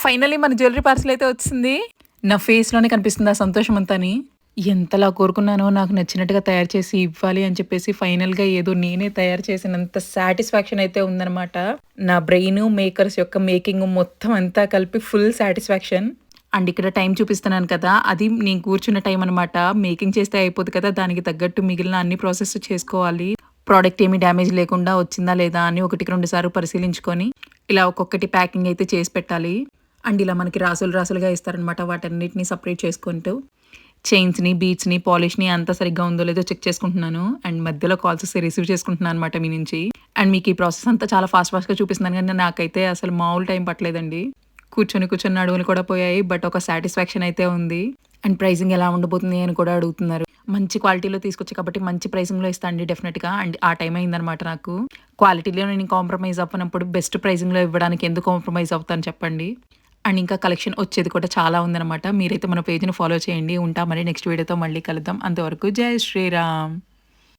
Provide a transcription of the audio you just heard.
Finally మన jewellery parcel అయితే వచ్చింది. నా ఫేస్‌లోనే కనిపిస్తుంది ఆ సంతోషం అంతాని. ఎంతలా కోరుకున్నానో నాకు నచ్చినట్టుగా తయారు చేసి ఇవ్వాలి అని చెప్పేసి ఫైనల్‌గా ఏదో నేనే తయారు చేసినంత సాటిస్ఫాక్షన్ అయితే ఉందనమాట. నా బ్రెయిను, మేకర్స్ యొక్క మేకింగ్ మొత్తం అంతా కలిపి ఫుల్ సాటిస్ఫాక్షన్. అండ్ ఇక్కడ టైం చూపిస్తున్నాను కదా! అది నేను కూర్చున్న టైం అనమాట. మేకింగ్ చేస్తే అయిపోదు కదా! దానికి తగ్గట్టు మిగిలిన అన్ని ప్రాసెస్ చేసుకోవాలి. ప్రొడక్ట్ ఏమి డ్యామేజ్ లేకుండా వచ్చిందా లేదా అని ఒకటికి 2 సార్లు పరిశీలించుకొని, ఇలా ఒక్కొక్కటి ప్యాకింగ్ అయితే చేసి పెట్టాలి. అండ్ ఇలా మనకి రాసులు రాసులుగా ఇస్తారనమాట. వాటన్నిటిని సెపరేట్ చేసుకుంటూ చైన్స్‌ని, బీడ్స్‌ని, పాలిష్‌ని అంతా సరిగ్గా ఉందో లేదో చెక్ చేసుకుంటున్నాను. అండ్ మధ్యలో కాల్స్ వస్తే రిసీవ్ చేసుకుంటున్నాను అనమాట మీ నుంచి. అండ్ మీకు ఈ ప్రాసెస్ అంతా చాలా ఫాస్ట్‌గా చూపిస్తున్నాను గానీ నాకైతే అసలు మామూలు టైం పట్టలేదండి. కూర్చొని నడుములు కూడా పోయాయి. బట్ ఒక సాటిస్ఫాక్షన్ అయితే ఉంది. అండ్ ప్రైజింగ్ ఎలా ఉండబోతుంది అని కూడా అడుగుతున్నారు. మంచి క్వాలిటీలో తీసుకొచ్చా కాబట్టి మంచి ప్రైజింగ్‌లో ఇస్తా అండి డెఫినిట్‌గా. అండ్ ఆ టైం అయిందనమాట నాకు. క్వాలిటీలో నేను కాంప్రమైజ్ అవ్వనప్పుడు బెస్ట్ ప్రైజింగ్‌లో ఇవ్వడానికి ఎందుకు కాంప్రమైజ్ అవుతాను చెప్పండి. అండ్ ఇంకా కలెక్షన్ వచ్చేది కూడా చాలా ఉందనమాట. మీరైతే మన పేజ్‌ని ఫాలో చేయండి. ఉంటా మరి నెక్స్ట్ వీడియోతో మళ్ళీ కలుద్దాం. అంతవరకు జై శ్రీరామ్.